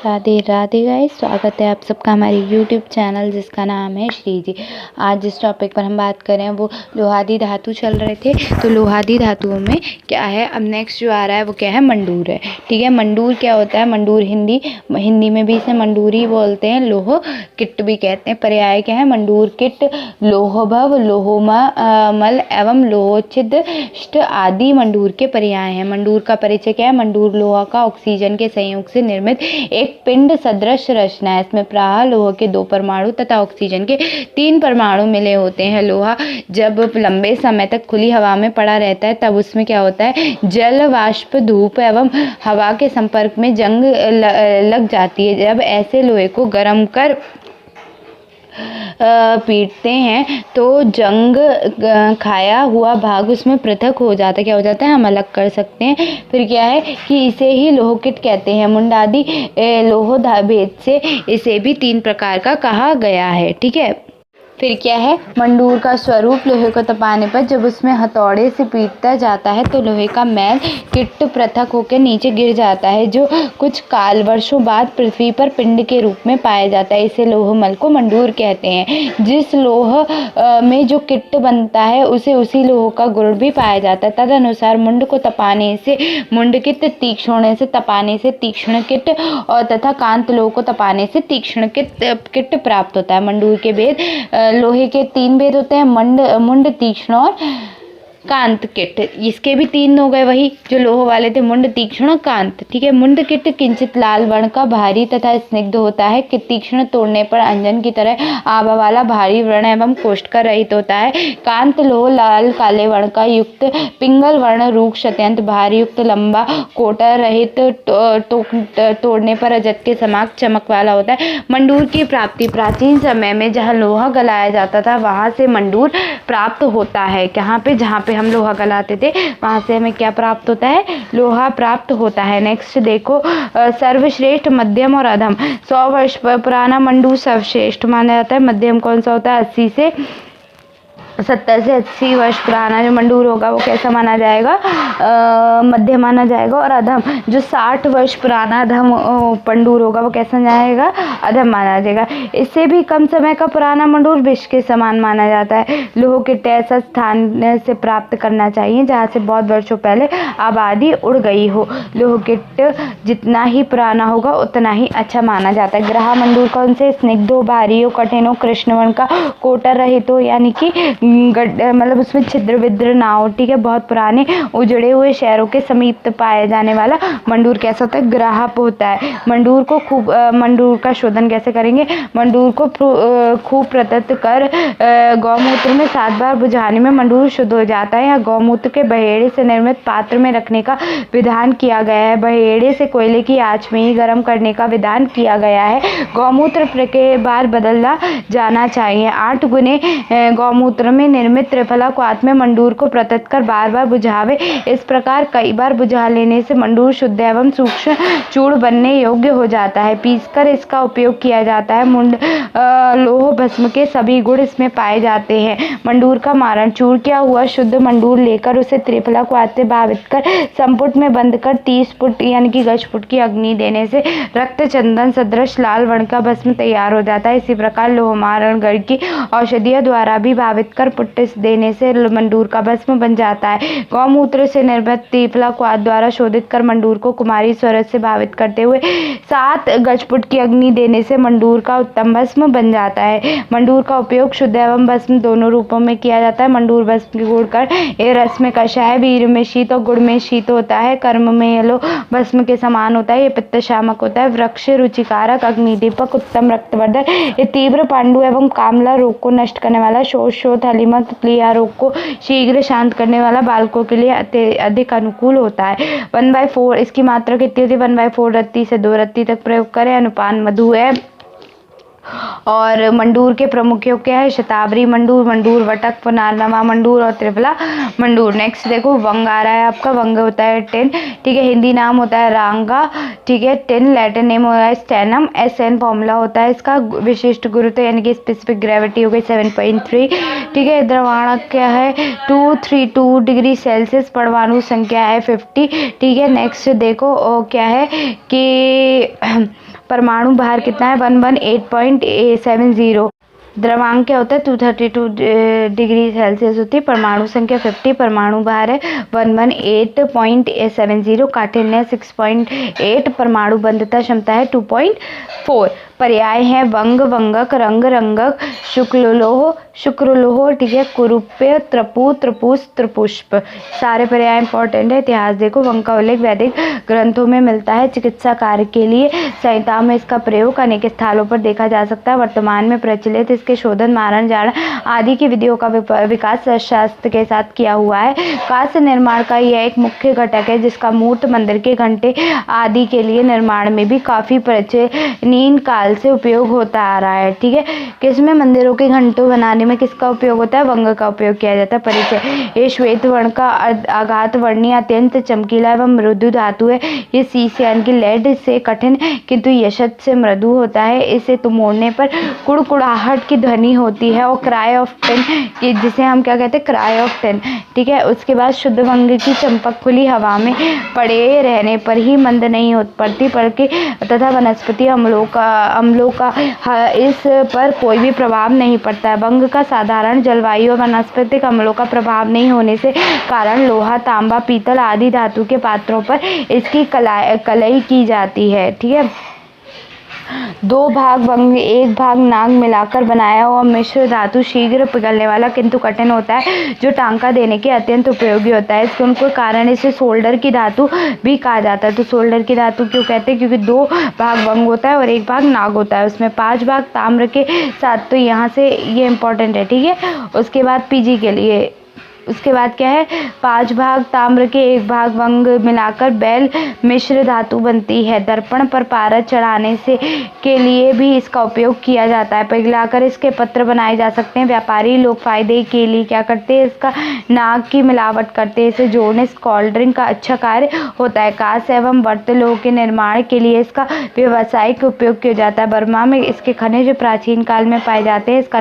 Radhe Radhe guys, स्वागत है आप सबका हमारे यूट्यूब चैनल जिसका नाम है श्री जी। आज जिस टॉपिक पर हम बात कर रहे हैं वो लोहादी धातु चल रहे थे। तो लोहादी धातुओं में क्या है, अब नेक्स्ट जो आ रहा है वो क्या है, मंडूर है। ठीक है, मंडूर क्या होता है, मंडूर हिंदी में भी इसे मंडूरी बोलते हैं, लोह किट भी कहते हैं। पर्याय क्या है, मंडूर किट लोहभव लोहोमल एवं लोहोच्छिष्ट आदि मंडूर के पर्याय हैं। मंडूर का परिचय क्या है, मंडूर लोहा का ऑक्सीजन के संयोग से निर्मित एक पिंड सदृश रचना है। इसमें प्राह लोह के 2 परमाणु तथा ऑक्सीजन के 3 परमाणु मिले होते हैं। लोहा जब लंबे समय तक खुली हवा में पड़ा रहता है तब उसमें क्या होता है, जल वाष्प धूप एवं हवा के संपर्क में जंग लग जाती है। जब ऐसे लोहे को गर्म कर पीटते हैं तो जंग खाया हुआ भाग उसमें पृथक हो जाता है। क्या हो जाता है, हम अलग कर सकते हैं। फिर क्या है कि इसे ही लोहकिट कहते हैं। मुंडादि लोह भेद से इसे भी 3 प्रकार का कहा गया है। ठीक है, फिर क्या है, मंडूर का स्वरूप लोहे को तपाने पर जब उसमें हथौड़े से पीटता जाता है तो लोहे का मैल किट पृथक होकर नीचे गिर जाता है, जो कुछ काल वर्षों बाद पृथ्वी पर पिंड के रूप में पाया जाता है। इसे लोहमल को मंडूर कहते हैं। जिस लोह में जो किट बनता है उसे उसी लोह का गुण भी पाया जाता है। तदनुसार मुंड को तपाने से मुंड किट, तीक्ष्ण होने से तपाने से तीक्ष्ण किट और तथा कांत लोह को तपाने से तीक्ष्ण किट प्राप्त होता है। मंडूर के भेद, लोहे के 3 भेद होते हैं, मुंड, तीक्ष्ण और कांत किट। इसके भी 3 हो गए, वही जो लोह वाले थे, मुंड, तीक्ष्ण और कांत। ठीक है, मुंड किट किंचित लाल वर्ण का भारी तथा स्निग्ध होता है। तीक्ष्ण तोड़ने पर अंजन की तरह आभा वाला भारी वर्ण एवं कोष्ठ का रहित होता है। कांत लोह लाल काले वर्ण का युक्त पिंगल वर्ण रूक्ष अत्यंत भारी युक्त लंबा कोटर रहित तोड़ने पर रजत के समान चमक वाला होता है। मंडूर की प्राप्ति प्राचीन समय में जहाँ लोहा गलाया जाता था वहां से मंडूर प्राप्त होता है। जहाँ पे हम लोहा गलाते थे वहां से हमें क्या प्राप्त होता है, लोहा प्राप्त होता है। नेक्स्ट देखो, सर्वश्रेष्ठ, मध्यम और अधम। 100 वर्ष पुराना मंडूर सर्वश्रेष्ठ माना जाता है। मध्यम कौन सा होता है, 70 से 80 वर्ष पुराना जो मंडूर होगा वो कैसा माना जाएगा, मध्यम माना जाएगा। और अधम जो 60 वर्ष पुराना अधम मंडूर होगा वो कैसा जाएगा, अधम माना जाएगा। इससे भी कम समय का पुराना मंडूर विष के समान माना जाता है। लोह किट ऐसा स्थान से प्राप्त करना चाहिए जहाँ से बहुत वर्षों पहले आबादी उड़ गई हो। लोह किट जितना ही पुराना होगा उतना ही अच्छा माना जाता है। ग्राह मंडूर कौन से, स्निग्ध हो, भारी हो, कठिन हो, कृष्ण वर्ण का, कोटर रहित हो, यानी कि मतलब उसमें छिद्र विद्र ना हो। ठीक है, बहुत पुराने उजड़े हुए शहरों के समीप पाया जाने वाला मंडूर कैसा होता है, ग्राहक होता है। मंडूर का शोधन कैसे करेंगे, मंडूर को खूब प्रतत कर गौमूत्र में 7 बार बुझाने में मंडूर शुद्ध हो जाता है। या गौमूत्र के बहेड़े से निर्मित पात्र में रखने का विधान किया गया है। बहेड़े से कोयले की आंच में ही गर्म करने का विधान किया गया है। गौमूत्र के बार बदलना जाना चाहिए। 8 गुने गौमूत्र में निर्मित त्रिफला क्वाथ में मंडूर को प्रतत कर बार बार बुझावे। इस प्रकार कई बार बुझा लेने से मंडूर शुद्ध एवं सूक्ष्म चूर्ण बनने योग्य हो जाता है। पीसकर इसका उपयोग किया जाता है। लोह भस्म के सभी गुण इसमें पाए जाते हैं। मंडूर का मारण, चूर्ण किया हुआ शुद्ध मंडूर लेकर उसे त्रिफला क्वाथ से भावित कर संपुट में बंद कर 30 फुट यानी कि गज फुट की अग्नि देने से रक्त चंदन सदृश लाल वर्ण का भस्म तैयार हो जाता है। इसी प्रकार लोह मारण गढ़ की औषधियों द्वारा भी भावित कर पुट्टिस देने से मंडूर का भस्म बन जाता है। गौमूत्र से निर्मित त्रिफला क्वाथ द्वारा शोधित कर मंडूर को कुमारी स्वरज से भावित करते हुए 7 गजफुट की अग्नि देने से मंडूर का उत्तम भस्म बन जाता है। मंडूर का उपयोग शुद्ध एवं भस्म दोनों रूपों में किया जाता है। मंडूर भस्म की गुण कर ये रस में कषाय, वीर में शीत और गुड़ में शीत होता है। कर्म में येलो भस्म के समान होता है। ये पित्त शामक होता है। वृक्ष रुचिकारक, अग्निदीपक, उत्तम रक्तवर्धक। ये तीव्र पांडु एवं कामला रोग को नष्ट करने वाला, शोथ हलीमा प्लिया रोग को शीघ्र शांत करने वाला, बालकों के लिए अधिक अनुकूल होता है। 1/4 इसकी मात्रा कितनी होती है, 1/4 रत्ती से 2 रत्ती तक प्रयोग करें। अनुपान मधु है। और मंडूर के प्रमुख योग क्या है, शतावरी मंडूर, मंडूर वटक, पुनर्नवा मंडूर और त्रिफला मंडूर। नेक्स्ट देखो, वंग आ रहा है आपका। वंग होता है टिन। ठीक है, हिंदी नाम होता है रांगा। ठीक है, टिन लैटिन नेम हो रहा है स्टेनम। SN फॉर्मूला होता है इसका। विशिष्ट गुरुत्व यानी कि स्पेसिफिक ग्रेविटी हो गई 7.3। ठीक है, द्रवाणक क्या है 232 डिग्री सेल्सियस। परमाणु संख्या है 50। ठीक है, नेक्स्ट देखो क्या है कि परमाणु भार कितना है 118.70। द्रव्यांक क्या होता है 232 डिग्री सेल्सियस होती है। परमाणु संख्या 50, परमाणु भार है 118.70, काठिन्य 6.8, परमाणु बंधुता क्षमता है 2.4। पर्याय है वंग, वंगक, रंग, रंगक, शुक्ललोह, शुक्रलोह, ठीक है, कुरूप्य, त्रपु, त्रपुस, त्रपुष्प। सारे पर्याय इंपॉर्टेंट है। इतिहास देखो, वंग का उल्लेख वैदिक ग्रंथों में मिलता है। चिकित्सा कार्य के लिए संहिताओं में इसका प्रयोग अनेक स्थलों पर देखा जा सकता है। वर्तमान में प्रचलित इसके शोधन, मारण, जारण आदि की विधियों का विकास शास्त्र के साथ किया हुआ है। कांस्य निर्माण का यह एक मुख्य घटक है, जिसका मूर्त मंदिर के घंटे आदि के लिए निर्माण में भी काफी प्राचीन काल से उपयोग होता आ रहा है। ठीक है, किसमें मंदिरों के घंटों बनाने में किसका उपयोग होता है? वंग का उपयोग किया जाता है। परिचय, ये श्वेत वर्ण का आघात वर्णीय अत्यंत चमकीला एवं मृदु धातु है। ये शीशे यानी कि लेड से कठिन किंतु यशत से मृदु होता है। इसे तोड़ने पर कुड़कुड़ाहट की ध्वनि होती है। और क्राई ऑफ टिन, जिसे हम क्या कहते हैं? Cry of tin. ठीक है, उसके बाद शुद्ध वंग की चंपक खुली हवा में पड़े रहने पर ही मंद नहीं हो पड़ती, बल्कि तथा वनस्पति अम्लों का इस पर कोई भी प्रभाव नहीं पड़ता है। वंग का साधारण जलवायु और वनस्पतिक अम्लों का प्रभाव नहीं होने से कारण लोहा, तांबा, पीतल आदि धातु के पात्रों पर इसकी कलई की जाती है। ठीक है, 2 भाग वंग 1 भाग नाग मिलाकर बनाया हुआ मिश्र धातु शीघ्र पिघलने वाला किंतु कठिन होता है, जो टांका देने के अत्यंत उपयोगी होता है। इसके उनको कारण इसे सोल्डर की धातु भी कहा जाता है। तो सोल्डर की धातु क्यों कहते हैं? क्योंकि 2 भाग वंग होता है और 1 भाग नाग होता है। उसमें 5 भाग ताम्र के साथ, तो यहाँ से ये इंपॉर्टेंट है। ठीक है, उसके बाद पीजी के लिए, उसके बाद क्या है? 5 भाग ताम्र के 1 भाग वंग मिलाकर बैल मिश्र धातु बनती है। दर्पण पर पारद चढ़ाने से के लिए भी इसका उपयोग किया जाता है। पिघलाकर इसके पत्र बनाए जा सकते हैं। व्यापारी लोग फायदे के लिए क्या करते हैं? इसका नाग की मिलावट करते हैं। इसे जोड़ने कोल्ड ड्रिंक का अच्छा कार्य होता है। कांस्य एवं वर्तलों के निर्माण के लिए इसका व्यावसायिक उपयोग किया जाता है। बर्मा में इसके खनिज प्राचीन काल में पाए जाते हैं। इसका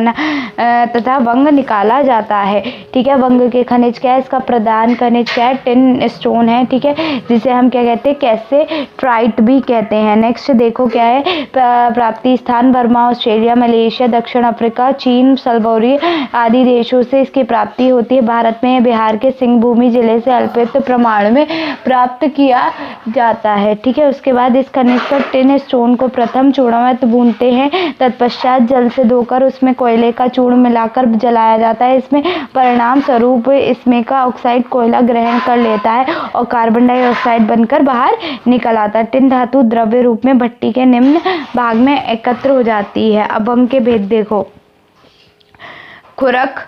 तथा वंग निकाला जाता है। ठीक है, वंग के खनिज क्या है? इसका प्रधान खनिज क्या है? टिन स्टोन है। ठीक है, जिसे हम क्या कहते हैं? कैसे ट्राइट भी कहते हैं। नेक्स्ट देखो क्या है? प्राप्ति स्थान बर्मा, ऑस्ट्रेलिया, मलेशिया, दक्षिण अफ्रीका, चीन, सलबोरी आदि देशों से इसकी प्राप्ति होती है। भारत में बिहार के सिंहभूमि जिले से अल्पित प्रमाण में प्राप्त किया जाता है। ठीक है, उसके बाद इस खनिज पर टिन स्टोन को प्रथम चूर्ण में भूनते हैं। तत्पश्चात जल से धोकर उसमें कोयले का चूर्ण मिलाकर जलाया जाता है। इसमें परिणाम स्वरूप इसमें का ऑक्साइड कोयला ग्रहण कर लेता है और कार्बन डाइऑक्साइड बनकर बाहर निकल आता है। टिन धातु द्रव्य रूप में भट्टी के निम्न भाग में एकत्र हो जाती है। अब वंग के भेद देखो। खुरक,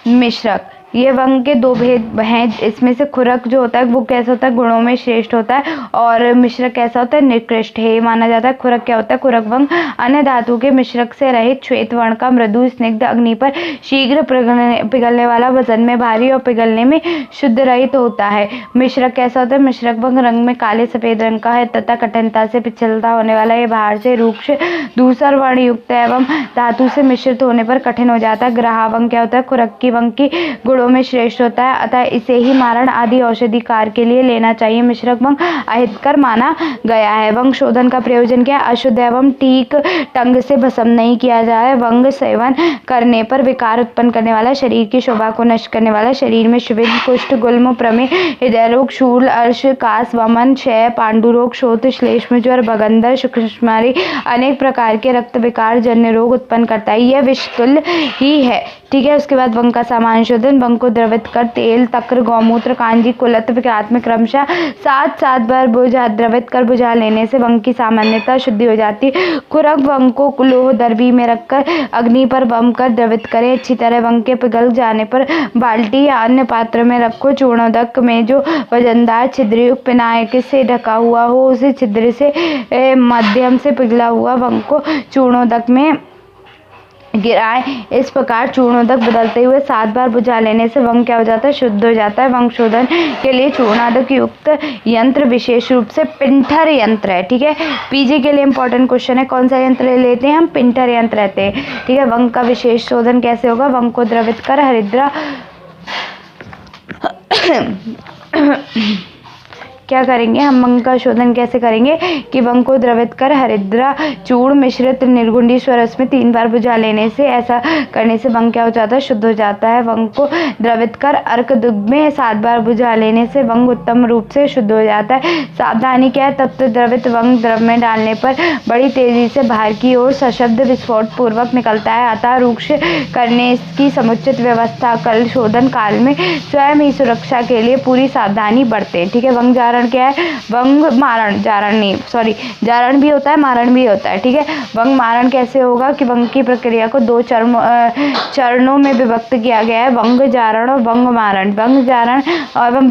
मिश्रक, ये वंग के 2 भेद हैं। इसमें से खुरक जो होता है वो कैसा होता है? गुणों में श्रेष्ठ होता है। और मिश्रक कैसा होता है? निकृष्ट है, ये माना जाता है। खुरक क्या होता है? खुरक वंग अन्य धातु के मिश्रक से रहित श्वेत वर्ण का मृदु स्निग्ध अग्नि पर शीघ्र पिघलने वाला, वजन में भारी और पिघलने में शुद्ध रहित होता है। मिश्रक कैसा होता है? मिश्रक वंग रंग में काले सफेद रंग का है तथा कठिनता से पिछलता होने वाला। ये बाहर से रूक्ष दूसर वर्ण युक्त एवं धातु से मिश्रित होने पर कठिन हो जाता है। ग्राहा वंग क्या होता है? खुरक की वंग की में श्रेष्ठ होता है, अतः इसे ही मारण आदि औषधि कार्य के लिए लेना चाहिए। मिश्रक वंग अहितकर माना गया है। वंग शोधन का प्रयोजन क्या है? अशुद्ध एवं ठीक ढंग से भस्म नहीं किया जाए। वंग सेवन करने पर विकार उत्पन्न करने वाला, शरीर की शोभा को नष्ट करने वाला, शरीर में शिविर, कुष्ठ, गुल्म, प्रमेह, हृदय रोग, शूल, अर्श, कास, वमन, क्षय, पांडु रोग, शोथ, श्लेष्म ज्वर, भगंदर, सूक्ष्मरी, अनेक प्रकार के रक्त विकार जन्य रोग उत्पन्न करता है। यह विषतुल्य ही है। ठीक है, उसके बाद वंग का सामान्य शोधन। वंग को द्रवित कर तेल, तक्र, गौमूत्र, कांजी, कुलत्थ विकात में क्रमशः 7 बार द्रवित कर बुझा लेने से वंग की सामान्यतः शुद्धि हो जाती है। खुरक वंग को लोह दर्भी में रखकर अग्नि पर बम कर द्रवित करें। अच्छी तरह वंग के पिघल जाने पर बाल्टी या अन्य पात्र में रखो। चूर्णोदक में जो वजनदार छिद्रयुक्त पिनाक से ढका हुआ हो, उसे छिद्र से माध्यम से पिघला हुआ वंग को चूर्णोदक में गिराएं। इस प्रकार चूर्णोदक बदलते हुए 7 बार बुझा लेने से वंग क्या हो जाता है? शुद्ध हो जाता है। वंग शोधन के लिए चूर्णोदक युक्त यंत्र विशेष रूप से पिंठर यंत्र है। ठीक है, पीजी के लिए इंपॉर्टेंट क्वेश्चन है। कौन सा यंत्र लेते हैं हम? पिंठर यंत्र रहते हैं। ठीक है, वंग का विशेष शोधन कैसे होगा? वंग को द्रवित कर हरिद्रा क्या करेंगे हम वंग का शोधन कैसे करेंगे कि वंग को द्रवित कर हरिद्रा चूर्ण मिश्रित निर्गुंडी स्वरस में 3 बार बुझा लेने से, ऐसा करने से वंग क्या हो जाता है, शुद्ध हो जाता है। वंग को द्रवित कर अर्क दुग्ध में 7 बार बुझा लेने से वंग उत्तम रूप से शुद्ध हो जाता है। सावधानी क्या है, तप्त द्रवित वंग द्रव में डालने पर बड़ी तेजी से बाहर की ओर सशब्द विस्फोट पूर्वक निकलता है, अतः रूक्ष करने की समुचित व्यवस्था कर शोधन काल में स्वयं ही सुरक्षा के लिए पूरी सावधानी बरतें। ठीक है, वंग जारण क्या है, वंग मारण, जारण नहीं, सॉरी, जारण भी होता है मारण भी होता है। ठीक है, वंग मारण कैसे होगा कि वंग की प्रक्रिया को 2 चरणों में विभक्त किया गया है, वंग जारण और वंग मारण। वंग जारण एवं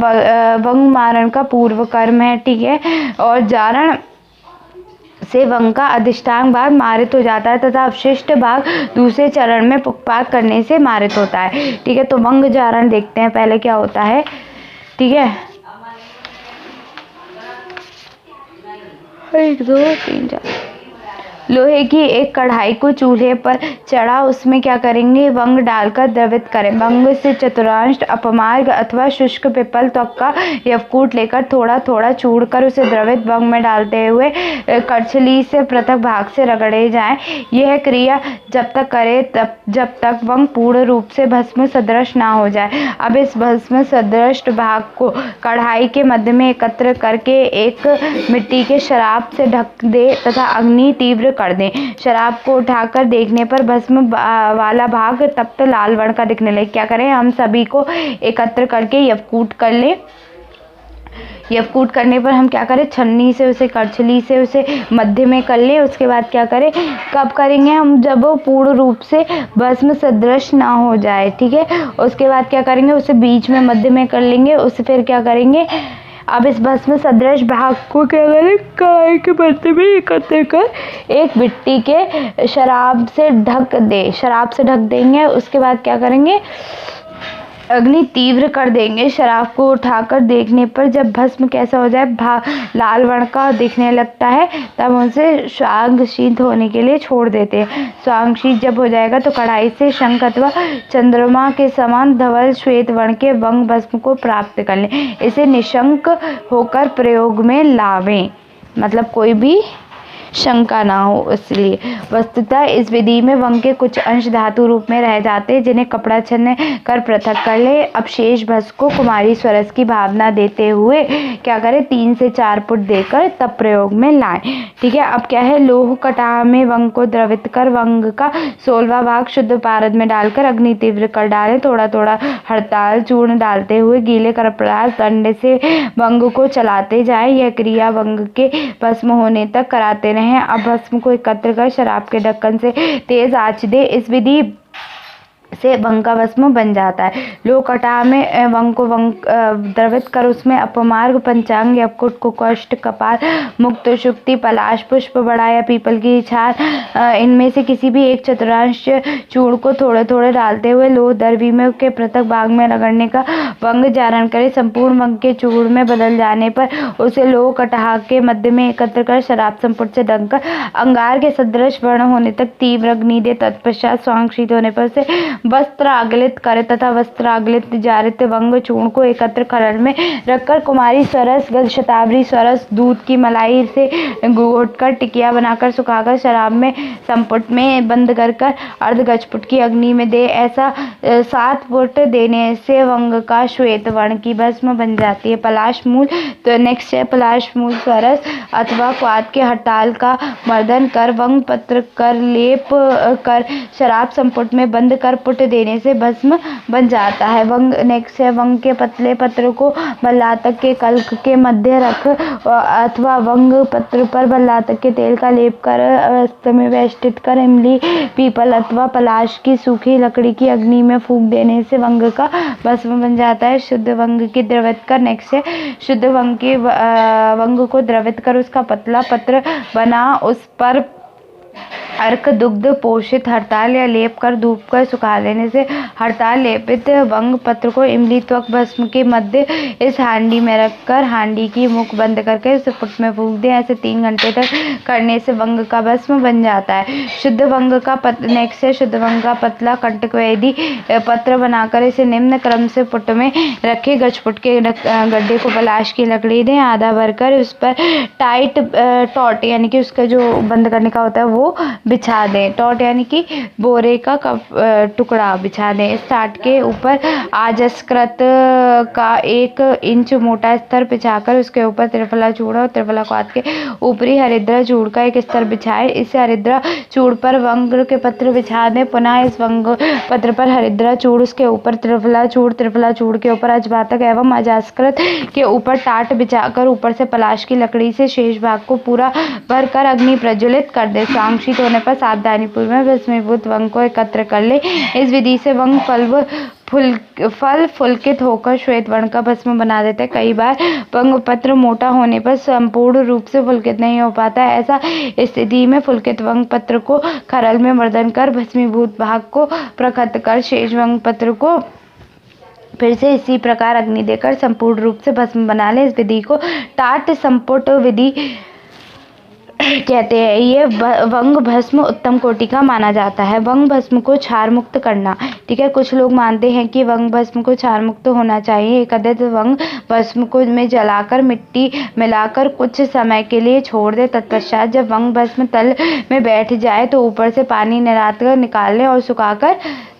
वंग मारण का पूर्व कर्म है। ठीक है, और जारण से वंग का अधिष्ठान भाग मारित हो जाता है तथा अवशिष्ट भाग दूसरे चरण में पुष्पाक करने से मारित होता है। ठीक है, तो वंग जारण देखते हैं पहले क्या होता है। ठीक है, 1 2 3 4 लोहे की एक कढ़ाई को चूल्हे पर चढ़ा, उसमें क्या करेंगे, वंग डालकर द्रवित करें। वंग से चतुर्थांश अपमार्ग अथवा शुष्क पिपल त्वक का यवकूट लेकर थोड़ा थोड़ा चूड़ कर उसे द्रवित वंग में डालते हुए करछली से पृथक भाग से रगड़े जाएं। यह क्रिया जब तक करे जब तक वंग पूर्ण रूप से भस्म सदृश ना हो जाए। अब इस भस्म सदृश भाग को कढ़ाई के मध्य में एकत्र करके एक मिट्टी के शराब से ढक दे तथा अग्नि तीव्र कर दें। शराब को उठाकर देखने पर भस्म वाला भाग तप्त लाल वर्ण का दिखने लगे। क्या करें, हम सभी को एकत्र करके यवकूट कर लें। यवकूट करने पर हम क्या करें, छन्नी से उसे, करछली से उसे मध्य में कर लें। उसके बाद क्या करें, कब करेंगे हम, जब वो पूर्ण रूप से भस्म सदृश ना हो जाए। ठीक है, उसके बाद क्या करेंगे, उसे बीच में मध्य में कर लेंगे। उससे फिर क्या करेंगे, अब इस भस्म सदृश भाग को क्या करें, कढ़ाई के बर्तन में एकत्र कर एक मिट्टी के शराब से ढक दे, शराब से ढक देंगे। उसके बाद क्या करेंगे, अग्नि तीव्र कर देंगे। शराब को उठाकर देखने पर जब भस्म कैसा हो जाए, लाल वर्ण का दिखने लगता है, तब उसे स्वांग शीत होने के लिए छोड़ देते हैं। स्वांग शीत जब हो जाएगा तो कढ़ाई से शंख अथवा चंद्रमा के समान धवल श्वेत वर्ण के वंग भस्म को प्राप्त कर लें। इसे निशंक होकर प्रयोग में लावें, मतलब कोई भी शंका ना हो इसलिए। वस्तुतः इस विधि में वंग के कुछ अंश धातु रूप में रह जाते हैं, जिन्हें कपड़ा छन्न कर पृथक कर ले। अब शेष भस्म को कुमारी स्वरस की भावना देते हुए क्या करें, 3 से 4 फुट देकर तब प्रयोग में लाएं। ठीक है, अब क्या है, लोह कटाह में वंग को द्रवित कर वंग का 16वां भाग शुद्ध पारद में डालकर अग्नि तीव्र कर डालें। थोड़ा थोड़ा हड़ताल चूर्ण डालते हुए गीले कपड़ा दंड से वंग को चलाते जाएं। यह क्रिया वंग के भस्म होने तक कराते। अब भस्म को एकत्र कर शराब के ढक्कन से तेज आंच दे। इस विधि से वंग का भस्म बन जाता है। लोह कटाह में वंग को द्रवित कर उसमें अपमार्ग, पंचांग, यवकुट, कुष्ठ, कपाल, मुक्त, शुक्ति, पलाश, पुष्प, बड़ा या पीपल की छाल, इनमें से किसी भी एक चतुर्थांश चूर्ण को थोड़े थोड़े डालते हुए लोह दर्वी में के पृथक भाग में रगड़ने का वंग जारण करे। संपूर्ण वंग के चूर्ण में बदल जाने पर उसे लोह कटाह के मध्य में एकत्र कर शराब संपुट से ढककर अंगार के सदृश वर्ण होने तक तीव्र अग्नि दे। तत्पश्चात स्वांग शीत होने पर उसे वस्त्रागलित करे तथा वस्त्रागलित जारित वंग चूर्ण को एकत्र खरल में रखकर कुमारी स्वरस, शतावरी स्वरस, दूध की मलाई से घोटकर टिकिया बनाकर सुखाकर शराब में संपुट में बंद कर अर्ध गजपुट की अग्नि में दे। ऐसा 7 फुट देने से वंग का श्वेत वर्ण की भस्म बन जाती है। पलाश मूल, तो नेक्स्ट है पलाश मूल स्वरस अथवा क्वाथ के हड़ताल का मर्दन कर वंग पत्र कर लेप कर शराब संपुट में बंद कर पुट देने से भस्म बन जाता है। वंग नेक्स्ट है वंग के पतले पत्र को बल्लातक के कल्क के मध्य रख अथवा वंग पत्र पर बल्लातक के तेल का लेप कर अवस्था में वेष्टित कर इमली, पीपल अथवा पलाश की सूखी लकड़ी की अग्नि में फूंक देने से वंग का भस्म बन जाता है। शुद्ध वंग की द्रवित कर नेक्स्ट है शुद्ध वंग के वंग को द्रवित कर उसका पतला पत्र बना उस पर अर्क दुग्ध पोषित हड़ताल या लेप कर धूप कर सुखा लेने से हड़ताल लेपित वंग पत्र को इमली त्वक भस्म के मध्य इस हांडी में रखकर हांडी की मुख बंद करके इसे फुट में फूंक दें। ऐसे 3 घंटे तक करने से वंग का भस्म बन जाता है। शुद्ध वंग का नेक्स्ट है शुद्ध वंग का पतला कंटकवैदी पत्र बनाकर इसे निम्न क्रम से फुट में रखे। गजफुट के गड्ढे को पलाश की लकड़ी दें, आधा भरकर उस पर टाइट टॉट यानी कि उसका जो बंद करने का होता है वो बिछा दें। टॉट यानी कि बोरे का टुकड़ा बिछा दें। इस टाट के ऊपर आजस्कृत का 1 इंच मोटा स्तर बिछाकर उसके ऊपर त्रिफला चूड़ और त्रिफला क्वाथ के ऊपरी हरिद्रा चूड़ का एक स्तर बिछाए। इस हरिद्रा चूड़ पर वंग के पत्र बिछा दें। पुनः इस वंग पत्र पर हरिद्रा चूड़, उसके ऊपर त्रिफला चूड़ के ऊपर अजवातक एवं अजास्कृत के ऊपर टाट बिछाकर ऊपर से पलाश की लकड़ी से शेष भाग को पूरा भरकर अग्नि प्रज्वलित कर दे। सांक्षित होने पर सावधानीपूर्वक भस्मीभूत वंग को एकत्र कर ले। इस विधि से वंग फल फुलकित होकर श्वेत वर्ण का भस्म बना देते हैं। कई बार वंग पत्र मोटा होने पर संपूर्ण रूप से फुलकित नहीं हो पाता है। ऐसा स्थिति में फुलकित वंग पत्र को खरल में मर्दन कर भस्मीभूत भाग को प्रखत कर शेष वंग पत्र को फिर से इसी प्रकार अग्नि देकर संपूर्ण रूप से भस्म बना ले। इस विधि को टाट संपुट विधि कहते हैं। ये वंग भस्म उत्तम कोटि का माना जाता है। वंग भस्म को क्षार मुक्त करना, ठीक है। कुछ लोग मानते हैं कि वंग भस्म को क्षार मुक्त होना चाहिए। एक अदद वंग भस्म को में जलाकर मिट्टी मिलाकर कुछ समय के लिए छोड़ दे। तत्पश्चात जब वंग भस्म तल में बैठ जाए तो ऊपर से पानी निकाल लें और सुखाकर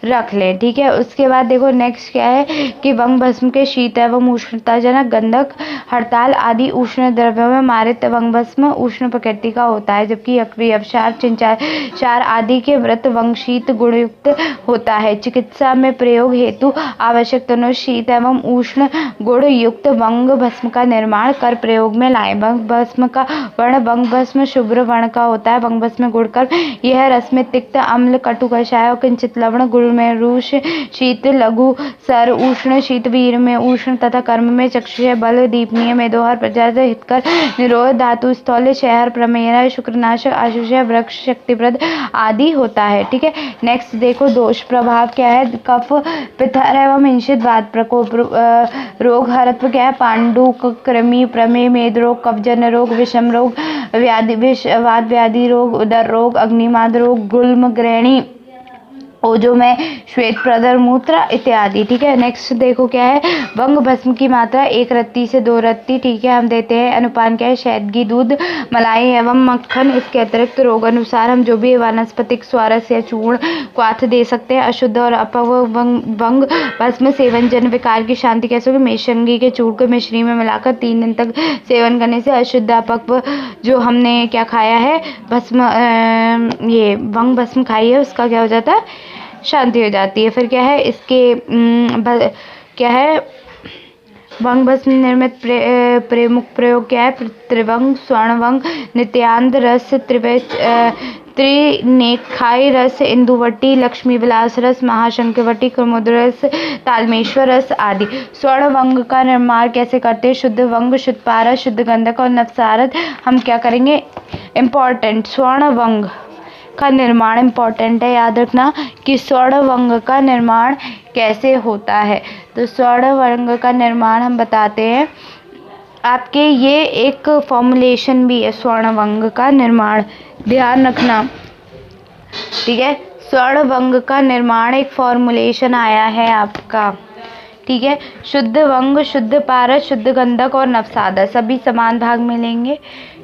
रख लें, ठीक है। उसके बाद देखो नेक्स्ट क्या है कि वंग भस्म के शीत एवं उष्णताजनक गंधक हड़ताल आदि उष्ण द्रव्यों में मारित वंग भस्म उष्ण प्रकृति का होता है, जबकि यकृ अवसाद चिंचार आदि के व्रत वंग शीत गुणयुक्त होता है। चिकित्सा में प्रयोग हेतु आवश्यक दोनों शीत एवं उष्ण गुण युक्त वंग भस्म का निर्माण कर प्रयोग में लाएं। वंग भस्म का वर्ण वंग भस्म शुभ्र वर्ण का होता है। वंग भस्म गुड़कर यह रस में तिक्त अम्ल कटु कषाय और किंचित लवण गुड़ में रूष शीत लघु सर उष्ण शीत वीर में उष्ण तथा कर्म में चक्षुष बल दीपनीय में दोहर प्रचार हितकर निरोध धातु स्थौल्य शहर प्रमेय शुक्रनाशक आशुषय वृक्ष शक्तिप्रद आदि होता है, ठीक है। नेक्स्ट देखो दोष प्रभाव क्या है। कफ पित्तर एवं हिंसित वात प्रकोप रोग हरत्व क्या है। पांडु कृमि प्रमेय मेद रोग कफजन रोग विषम रोग व्याधि वात व्याधि रोग उदर रोग अग्निमाद रोग गुल्म ग्रहणी ओजो में श्वेत प्रदर मूत्र इत्यादि, ठीक है। नेक्स्ट देखो क्या है। वंग भस्म की मात्रा 1 रत्ती से 2 रत्ती, ठीक है, हम देते हैं। अनुपान क्या है। शहद घी दूध मलाई एवं मक्खन। इसके अतिरिक्त रोग अनुसार हम जो भी वनस्पतिक स्वारस या चूर्ण क्वाथ दे सकते हैं। अशुद्ध और अपव्य वंग भस्म सेवन जन विकार की शांति कैसे होगी। मेषंगी के चूर्ण को मिश्री में मिलाकर 3 दिन तक सेवन करने से अशुद्ध अपव्य जो हमने क्या खाया है भस्म ये वंग भस्म खाई है उसका क्या हो जाता है, शांति हो जाती है। फिर क्या है इसके क्या है वंग भस्म निर्मित प्रमुख प्रयोग क्या है। त्रिवंग स्वर्णवंग नित्यानंद रस त्रिनेखाई रस इंदुवटी लक्ष्मी विलास रस महाशंकवटी कुमुद रस तालमेश्वर रस आदि। स्वर्ण वंग का निर्माण कैसे करते हैं। शुद्ध वंग शुद्ध पारस शुद्ध गंधक और नवसारद हम क्या करेंगे इम्पोर्टेंट। स्वर्ण वंग का निर्माण इम्पोर्टेंट है, याद रखना कि स्वर्ण वंग का निर्माण कैसे होता है। तो स्वर्ण वंग का निर्माण हम बताते हैं आपके, ये एक फॉर्मुलेशन भी है स्वर्ण वंग का निर्माण, ध्यान रखना, ठीक है। स्वर्ण वंग का निर्माण एक फॉर्मुलेशन आया है आपका, ठीक है। शुद्ध वंग शुद्ध पारस शुद्ध गंधक और नवसादर सभी समान भाग में लेंगे।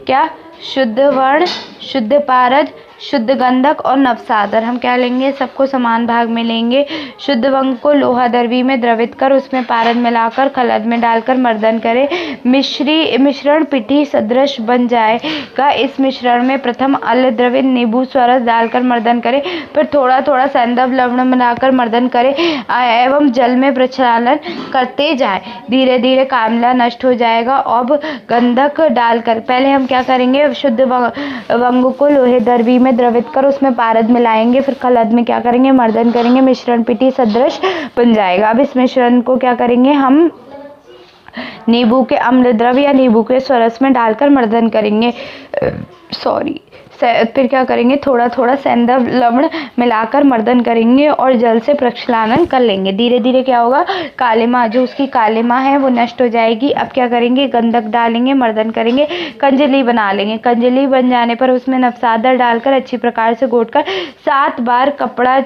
क्या शुद्ध वर्ण शुद्ध पारद शुद्ध गंधक और नवसादर हम क्या लेंगे, सबको समान भाग में लेंगे। शुद्ध वंग को लोहा दर्वी में द्रवित कर उसमें पारद मिलाकर खलद में डालकर मर्दन करें। मिश्रण पिठी सदृश बन जाएगा। इस मिश्रण में प्रथम अल द्रवित नींबू स्वरस डालकर मर्दन करें, फिर थोड़ा थोड़ा सैंधव लवण मिलाकर मर्दन करें एवं जल में प्रक्षालन करते जाए। धीरे धीरे कामला नष्ट हो जाएगा। अब गंधक डालकर पहले हम क्या करेंगे, शुद्ध वंग को लोहे दर्वी में द्रवित कर उसमें पारद मिलाएंगे, फिर खलद में क्या करेंगे मर्दन करेंगे। मिश्रण पिटी सदृश बन जाएगा। अब इस मिश्रण को क्या करेंगे हम नींबू के अम्ल द्रव या नींबू के स्वरस में डालकर मर्दन करेंगे। फिर क्या करेंगे, थोड़ा थोड़ा सेंधा लवण मिलाकर मर्दन करेंगे और जल से प्रक्षालन कर लेंगे। धीरे धीरे क्या होगा, कालिमा जो उसकी कालिमा है वो नष्ट हो जाएगी। अब क्या करेंगे, गंधक डालेंगे, मर्दन करेंगे, कंजली बना लेंगे। कंजली बन जाने पर उसमें नवसादर डालकर अच्छी प्रकार से घोटकर 7 बार कपड़ा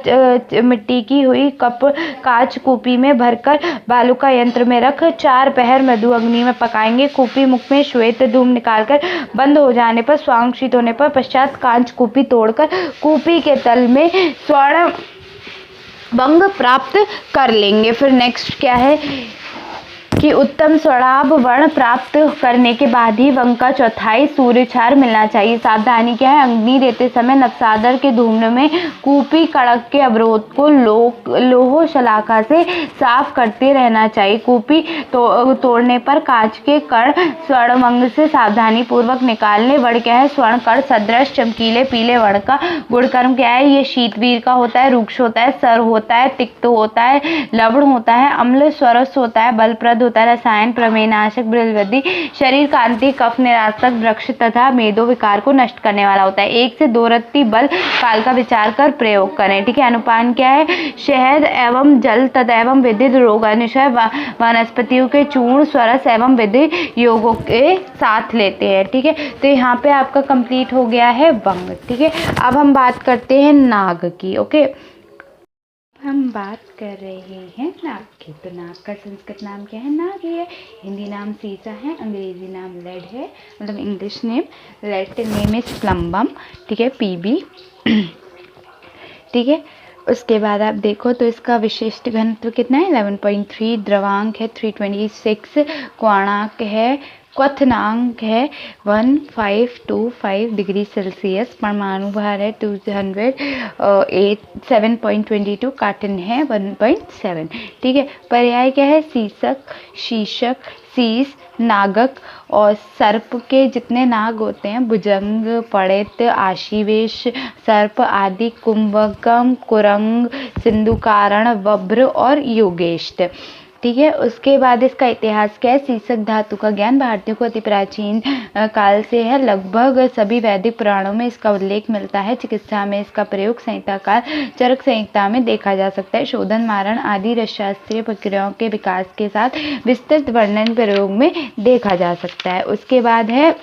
मिट्टी की हुई कप कांच कूपी में भरकर बालुका यंत्र में रख 4 पहर मृदु अग्नि में पकाएंगे। कूपी मुख में श्वेत धूम निकालकर बंद हो जाने पर स्वांशित होने पर पश्चात कांच कूपी तोड़कर कूपी के तल में स्वर्ण भंग प्राप्त कर लेंगे। फिर नेक्स्ट क्या है कि उत्तम स्वर्णाभ वर्ण प्राप्त करने के बाद ही वंग का चौथाई सूर्यछार मिलना चाहिए। सावधानी क्या है, अग्नि देते समय नवसादर के धूम्र में कूपी कड़क के अवरोध को लोह शलाका से साफ करते रहना चाहिए। कूपी तोड़ने पर कांच के कण स्वर्ण वंग से सावधानी पूर्वक निकालने। वर्ण क्या है, स्वर्ण कण सदृश चमकीले पीले वर्ण का गुणकर्म क्या है, ये शीतवीर का होता है, रुक्ष होता है, सर होता है, तिक्त होता है, लवण होता है, अम्ल स्वरस होता है, बलप्रद होता है, रसायन प्रमेयनाशक, बृहस्पति, शरीर कांति, कफ निरासक, वृक्ष तथा मेदो विकार को नष्ट करने वाला होता है। 1 से 2 रत्ती बल काल का विचार कर प्रयोग करें। ठीक है, अनुपान क्या है, शहद एवं जल तथा एवं विदित रोग अनुसार वनस्पतियों के चूर्ण स्वरस एवं विधि योगों के साथ लेते हैं। ठीक है, तो यहाँ पे आपका कंप्लीट हो गया है वंग। ठीक है, अब हम बात करते हैं नाग की। ओके, हम बात कर रहे हैं नाग की। तो नाग का संस्कृत नाम क्या है, नाग है। हिंदी नाम सीसा है, अंग्रेजी नाम लेड है, मतलब English name, Latin name is plumbum. ठीक है, पीबी। ठीक है, उसके बाद आप देखो तो इसका विशिष्ट घनत्व कितना है, 11.3, द्रवांक है 326, क्वाणांक है, क्वथनांक है 1525 डिग्री सेल्सियस, परमाणु भार है 7.22, काटन है 1.7। ठीक है, पर्याय क्या है, शीशक, शीशक, शीश, नागक और सर्प के जितने नाग होते हैं, भुजंग, पड़ित, आशीवेश, सर्प आदि, कुंभकम, कुरंग, सिंधुकारण, वब्र और योगेष्ट। ठीक है, उसके बाद इसका इतिहास क्या है, शीशक धातु का ज्ञान भारतीयों को अति प्राचीन काल से है। लगभग सभी वैदिक पुराणों में इसका उल्लेख मिलता है। चिकित्सा में इसका प्रयोग संहिता काल चरक संहिता में देखा जा सकता है। शोधन, मारण आदि रसशास्त्रीय प्रक्रियाओं के विकास के साथ विस्तृत वर्णन प्रयोग में देखा जा सकता है। उसके बाद है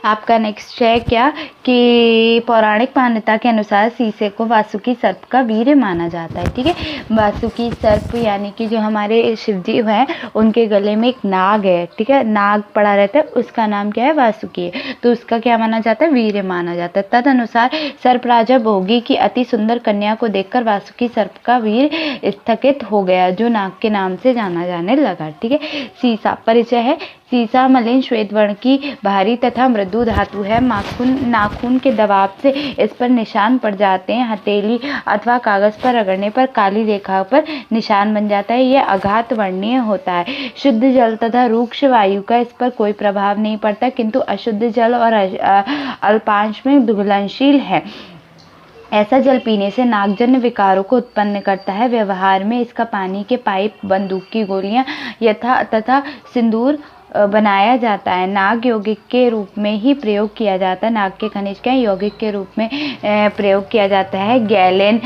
आपका नेक्स्ट है क्या कि पौराणिक मान्यता के अनुसार शीशे को वासुकी सर्प का वीर माना जाता है। ठीक है, वासुकी सर्प यानी कि जो हमारे शिवजी हैं उनके गले में एक नाग है। ठीक है, नाग पड़ा रहता है, उसका नाम क्या है, वासुकी है, तो उसका क्या माना जाता है, वीर माना जाता है। तदनुसार सर्प राजा भोगी की अति सुंदर कन्या को देखकर वासुकी सर्प का वीर स्थगित हो गया, जो नाग के नाम से जाना जाने लगा। ठीक है, सीसा परिचय है, सीसा मलिन श्वेत वर्ण की भारी तथा मृदु धातु है। नाखून के दबाव से इस पर निशान पड़ जाते हैं। हथेली अथवा कागज पर रगड़ने पर काली रेखा पर निशान बन जाता है। यह आघात वर्णीय होता है। शुद्ध जल तथा रूक्ष वायु का इस पर कोई प्रभाव नहीं पड़ता, किंतु अशुद्ध जल और अल्पांश में घुलनशील है। ऐसा जल पीने से नागजन्य विकारों को उत्पन्न करता है। व्यवहार में इसका पानी के पाइप, बंदूक की गोलियां तथा सिंदूर बनाया जाता है। नाग यौगिक के रूप में ही प्रयोग किया जाता है। नाग के खनिज का यौगिक के रूप में प्रयोग किया जाता है। गैलेन,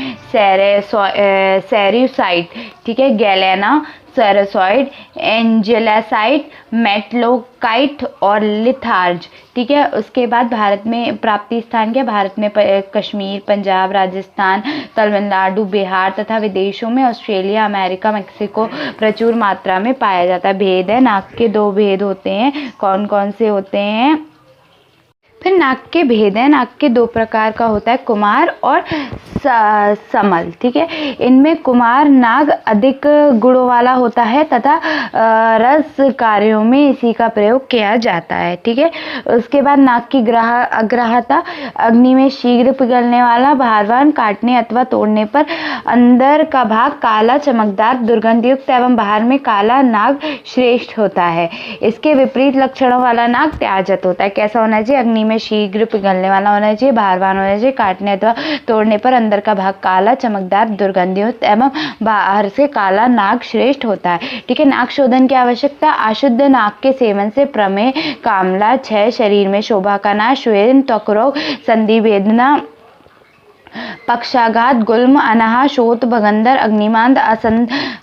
सेरिसाइड, ठीक है, गैलेना, सेरेसॉइड, एंजेलासाइट, मेटलोकाइट और लिथार्ज। ठीक है, उसके बाद भारत में प्राप्ति स्थान क्या, भारत में कश्मीर, पंजाब, राजस्थान, तमिलनाडु, बिहार तथा विदेशों में ऑस्ट्रेलिया, अमेरिका, मेक्सिको प्रचुर मात्रा में पाया जाता है। भेद है, नाक के 2 भेद होते हैं, कौन कौन से होते हैं। फिर नाक के भेद हैं, नाक के 2 प्रकार का होता है, कुमार और समल। ठीक है, इनमें कुमार नाग अधिक गुणों वाला होता है तथा रस कार्यों में इसी का प्रयोग किया जाता है। ठीक है, उसके बाद नाक की अग्राह्यता, अग्नि में शीघ्र पिघलने वाला, भारवान, काटने अथवा तोड़ने पर अंदर का भाग काला, चमकदार, दुर्गंधयुक्त एवं बाहर में काला नाग श्रेष्ठ होता है। इसके विपरीत लक्षणों वाला नाग त्याजत होता है। कैसा होना चाहिए, अग्नि में शीघ्र पिघलने वाला होना चाहिए, भारवान होना चाहिए, काटने अथवा तोड़ने पर अंदर का भाग काला, चमकदार, दुर्गंधयुक्त एवं बाहर से काला नाक श्रेष्ठ होता है। ठीक है। नाक शोधन की आवश्यकता। अशुद्ध नाक के सेवन से प्रमेह, कामला, क्षय, शरीर में शोभा का नाश, श्वेन, त्वक रोग, संधि वेदना, पक्षाघात, गुल्म, अनाह, शोथ, भगंदर, अग्निमांद,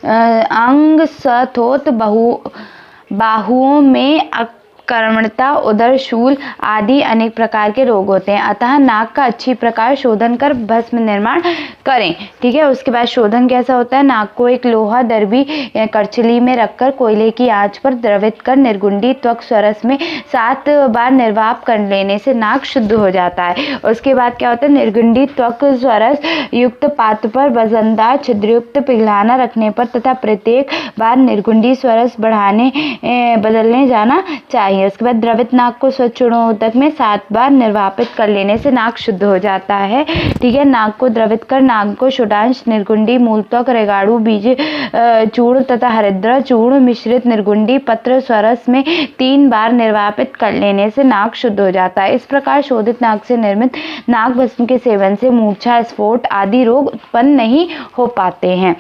अंग सथोत, बाहुओं में कर्मणता, उदर शूल आदि अनेक प्रकार के रोग होते हैं। अतः नाक का अच्छी प्रकार शोधन कर भस्म निर्माण करें। ठीक है। उसके बाद शोधन कैसा होता है? नाक को एक लोहा दर्भी करछली में रखकर कोयले की आंच पर द्रवित कर निर्गुंडी त्वक स्वरस में 7 बार निर्वाप कर लेने से नाक शुद्ध हो जाता है। उसके बाद क्या होता है? निर्गुंडी त्वक स्वरस युक्त पात्र पर वजनदार छिद्रयुक्त पिघलाना रखने पर तथा प्रत्येक बार निर्गुंडी स्वरस बदलने जाना चाहिए। उसके बाद द्रवित नाक को स्वच्छ चूर्णोदक में 7 बार निर्वापित कर लेने से नाक शुद्ध हो जाता है। ठीक है। नाक को द्रवित कर नाक को षोडांश, निर्गुंडी, मूलत्वक, रेगाड़ू, बीज चूर्ण तथा हरिद्रा चूर्ण मिश्रित निर्गुंडी पत्र स्वरस में 3 बार निर्वापित कर लेने से नाक शुद्ध हो जाता है। इस प्रकार शोधित नाक से निर्मित नाक भस्म के सेवन से मूर्छा, स्फोट आदि रोग उत्पन्न नहीं हो पाते हैं।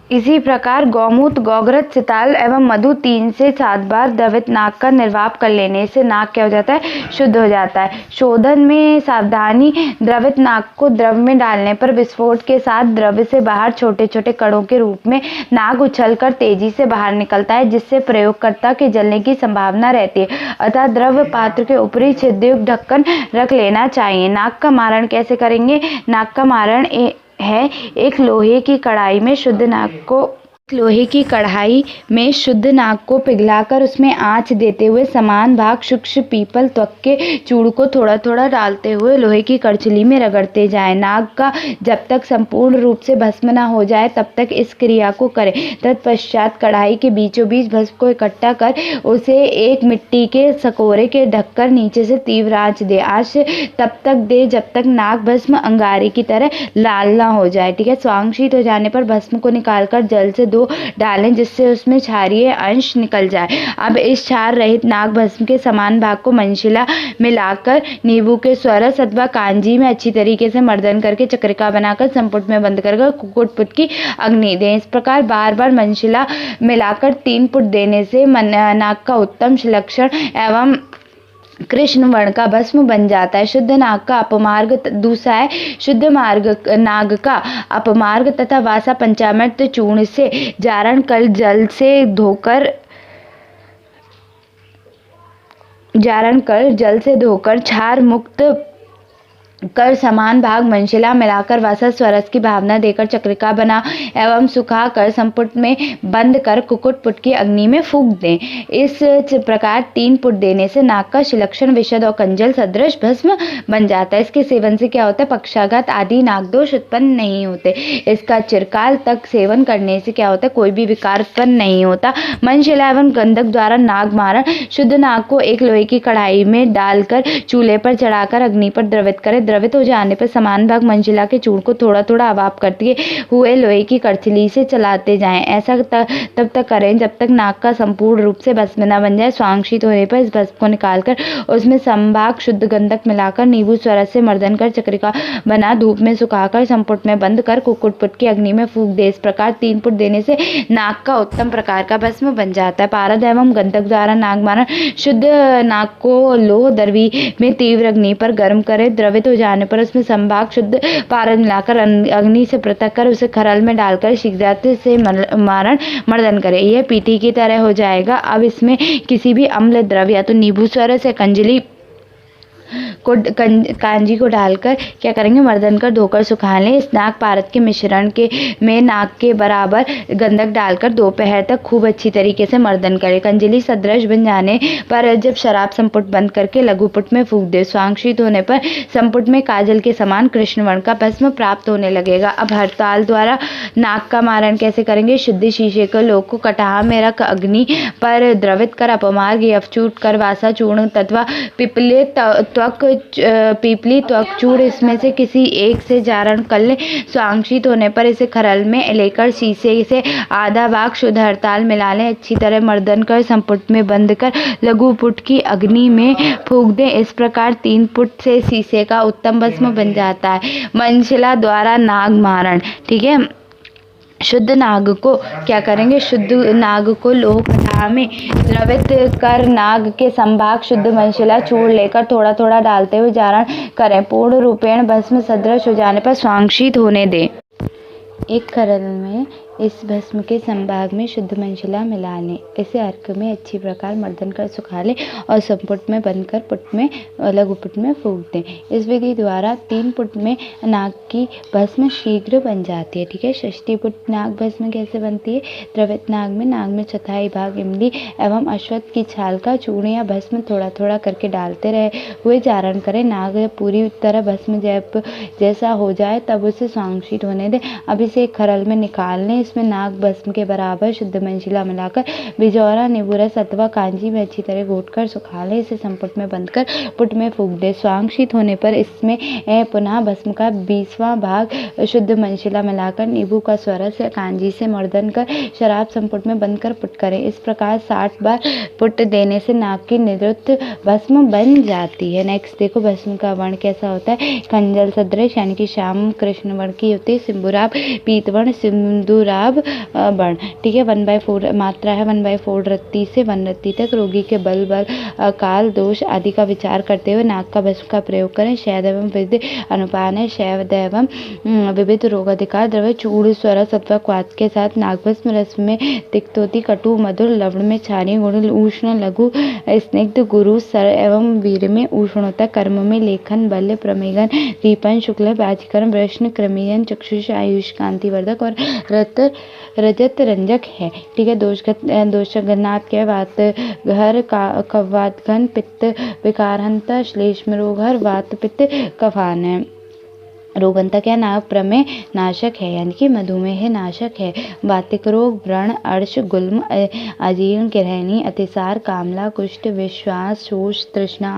इसी प्रकार गौमूत्र, गौघृत, सिताल एवं मधु 3 से 7 बार द्रवित नाक का निर्वाप कर लेने से नाक क्या हो जाता है? शुद्ध हो जाता है। शोधन में सावधानी। द्रवित नाक को द्रव में डालने पर विस्फोट के साथ द्रव्य से बाहर छोटे छोटे कणों के रूप में नाक उछलकर तेजी से बाहर निकलता है, जिससे प्रयोगकर्ता के जलने की संभावना रहती है। अतः द्रव्य पात्र के ऊपरी छिद्रयुक्त ढक्कन रख लेना चाहिए। नाक का मारण कैसे करेंगे? नाक का मारण है एक लोहे की कढ़ाई में शुद्ध नाक को पिघलाकर उसमें आंच देते हुए समान भाग सूक्ष्म पीपल त्वक के चूर्ण को थोड़ा थोड़ा डालते हुए लोहे की करछली में रगड़ते जाएं। नाक का जब तक संपूर्ण रूप से भस्म न हो जाए तब तक इस क्रिया को करें। तत्पश्चात कढ़ाई के बीचों बीच भस्म को इकट्ठा कर उसे एक मिट्टी के सकोरे के ढककर नीचे से तीव्र आंच दे। आंच तब तक दे जब तक नाक भस्म अंगारे की तरह लाल न हो जाए। ठीक है। स्वांगशीत हो जाने पर भस्म को निकालकर जल से डालें, जिससे उसमें क्षारीय अंश निकल जाए। अब इस क्षार रहित नाक भस्म के समान भाग को मनशिला मिलाकर नींबू के स्वरस अथवा कांजी में अच्छी तरीके से मर्दन करके चक्रिका बनाकर संपुट में बंद कर कुक्कुट पुट की अग्नि दें। इस प्रकार बार बार मनशिला मिलाकर 3 पुट देने से नाक का उत्तम लक्षण एवं कृष्ण वर्ण का भस्म बन जाता है। शुद्ध नाक का अपमार्ग। दूसरा है शुद्ध नाग का अपमार्ग तथा वासा पंचामृत चूर्ण से जारण कर जल से धोकर क्षार मुक्त कर समान भाग मनशिला मिलाकर वासा स्वरस की भावना देकर चक्रिका बना एवं सुखा कर संपुट में बंद कर कुक्कुट पुट की अग्नि में फूंक दें। इस प्रकार 3 पुट देने से नाक का सुलक्षण विशद और कंजल सदृश भस्म बन जाता है। इसके सेवन से क्या होता है? पक्षाघात आदि नाक दोष उत्पन्न नहीं होते। इसका चिरकाल तक सेवन करने से क्या होता है? कोई भी विकार उत्पन्न नहीं होता। मनशिला एवं गंधक द्वारा नाक मारण। शुद्ध नाक को एक लोहे की कढ़ाई में डालकर चूल्हे पर चढ़ाकर अग्नि पर द्रवित करें। द्रवित हो जाने पर समान भाग मनशिला के चूर्ण को थोड़ा थोड़ा अवाप करते हुए लोहे की करछली से चलाते जाएं। ऐसा तब तक करें जब तक नाक का संपूर्ण रूप से भस्म न बन जाए। स्वांगशीत होने पर इस भस्म को निकालकर उसमें संभाग शुद्ध गंधक मिलाकर नींबू स्वरस से मर्दन कर चक्रिका बना धूप में सुखाकर संपुट में बंद कर कुक्कुट पुट की अग्नि में फूंक दे। इस प्रकार 3 पुट देने से नाक का उत्तम प्रकार का भस्म बन जाता है। पारद एवं गंधक द्वारा नाक मारण। शुद्ध नाक को लोह दर्वी में तीव्र अग्नि पर गर्म करे। द्रवित हो जाने पर उसमें संभाग शुद्ध पारद मिलाकर अग्नि से पृथक कर उसे खरल में डालकर शीघ्रता से मर्दन करे। यह पीठी की तरह हो जाएगा। अब इसमें किसी भी अम्ल द्रव्य या तो नींबू स्वरस या कांजी को डालकर क्या करेंगे? मर्दन कर धोकर सुखा लें। इस नाक पारद के मिश्रण में नाक के बराबर गंधक डालकर दोपहर तक खूब अच्छी तरीके से मर्दन करें। कंजली सदृश बन जाने पर जब शराब संपुट बंद करके लघुपुट में फूंक दे। स्वांगशीत होने पर संपुट में काजल के समान कृष्ण वर्ण का भस्म प्राप्त होने लगेगा। अब हड़ताल द्वारा नाक का मारण कैसे करेंगे? शुद्ध शीशे के लोह को कटाह में रख अग्नि पर द्रवित कर अपमार्ग यवचूट कर वासा चूर्ण तथा पिपले त्वक पीपली, त्वकचूर्ण इसमें से किसी एक से जारण कर ले। स्वांशित होने पर इसे खरल में लेकर शीशे से आधा भाग शुद्ध हरताल मिला लें। अच्छी तरह मर्दन कर संपुट में बंद कर लघु पुट की अग्नि में फूंक दें। इस प्रकार 3 पुट से शीशे का उत्तम भस्म बन जाता है। मनशिला द्वारा नाग मारण। ठीक है, शुद्ध नाग को क्या करेंगे, शुद्ध नाग को लोह कटाह में द्रवित कर नाग के संभाग शुद्ध मनशिला चूर्ण लेकर थोड़ा थोड़ा डालते हुए जारण करें। पूर्ण रूपेण भस्म सदृश हो जाने पर स्वांशित होने दें। एक खरल में इस भस्म के संभाग में शुद्ध मनशिला मिला लें। इसे अर्क में अच्छी प्रकार मर्दन कर सुखा लें और संपुट में बंद कर पुट में लघु पुट में फूंक दें। इस विधि द्वारा 3 पुट में नाग की भस्म शीघ्र बन जाती है। ठीक है, षष्ठी पुट नाग भस्म कैसे बनती है। द्रवित नाग में चौथाई भाग इमली एवं अश्वत्थ की छाल का चूर्ण या भस्म थोड़ा थोड़ा करके डालते रहे हुए जारण करें। नाग पूरी तरह भस्म जैसा हो जाए तब उसे स्वांशित होने दें। अब इसे एक खरल में निकाल लें। इसमें नाग भस्म के बराबर शुद्ध मनशिला मिलाकर बिजौरा, नींबू रस अथवा कांजी में अच्छी तरह घोटकर सुखा लें। इसे संपुट में बंद कर पुट में फूंक दें। स्वांशित होने पर इसमें पुनः भस्म का 20वां भाग शुद्ध मनशिला मिलाकर नींबू का स्वरस या कांजी से मर्दन कर शराब संपुट में बंद कर पुट करें। इस प्रकार 60 बार पुट देने से नाग की निवृत्त भस्म बन जाती है। नेक्स्ट देखो, भस्म का वर्ण कैसा होता है। कंजल सदृश यानी कि श्याम कृष्ण वर्ण की होती है। सिंबुराब पीतवर्ण, सिंधुराब वर्ण। ठीक है, 1/4 मात्रा है 1/4 रत्ती से 1 रत्ती तक। रोगी के बल काल दोष आदि का विचार करते हुए नाग का भस्म का प्रयोग करें। शैद एवं विविध अनुपान है। शैव एवं विविध रोग अधिकार द्रव्य चूर्ण स्वरस अथवा क्वाथ के साथ नाग भस्म रस में तिक्त होती, कटु मधुर, लवण में क्षारीय गुण, उष्ण लघु स्निग्ध, गुरु सर एवं वीर में उष्ण होता, कर्म में लेखन, बल्य, प्रमेगन, दीपन, शुक्ल, बाजीकरण, वृष्ण, क्रमीयन, चक्षुष, आयुष, कांतिवर्धक और रजत रंजक है। ठीक है, दोषगनाथ के वात घर कवातघन, पित्त विकारहंता, श्लेष्म रोग हर, वात पित्त कफान है। रोगंता क्या, नाग प्रमेय नाशक है यानी कि मधुमेह नाशक है। वातिक रोग, व्रण, अर्श, गुल्म, अजीर्ण, गृहिणी, अतिसार, कामला, कुष्ठ, विश्वास, शोष, तृष्णा,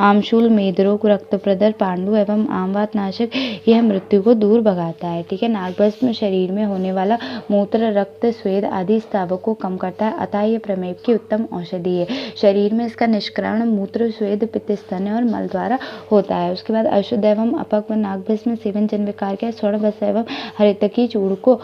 आमशूल, मेदरोग, रक्त प्रदर, पांडु एवं आमवात नाशक यह मृत्यु को दूर भगाता है। ठीक है, नागभस्म शरीर में होने वाला मूत्र, रक्त, स्वेद आदि स्रावों को कम करता है, अतः यह प्रमेह की उत्तम औषधि है। शरीर में इसका निष्करण मूत्र, स्वेद, पित्त, स्तन और मल द्वारा होता है। उसके बाद अशुद्ध एवं अपक्व नागभस्म सेवन जन विकार के स्वर्ण भस्म एवं हरितकी चूर्ण को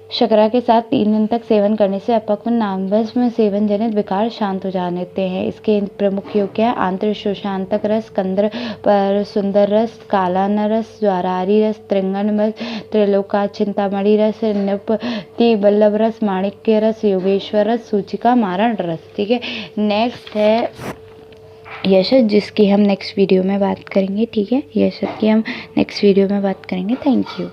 शकरा के साथ 3 दिन तक सेवन करने से अपक्व नागभस्म सेवन जनित विकार शांत हो जाते हैं। इसके प्रमुख योग क्या है। आंतर शोषांतक रस, कंद्र पर सुंदर रस, कालान रस, ज्वारारी रस, त्रिंगन रस, त्रिलोका चिंतामणि रस, निपति बल्लभ रस, माणिक्य रस, योगेश्वर रस, सूचिका मारण रस। ठीक है, नेक्स्ट है यशत, जिसकी हम नेक्स्ट वीडियो में बात करेंगे। ठीक है, यशत की हम नेक्स्ट वीडियो में बात करेंगे। Thank you.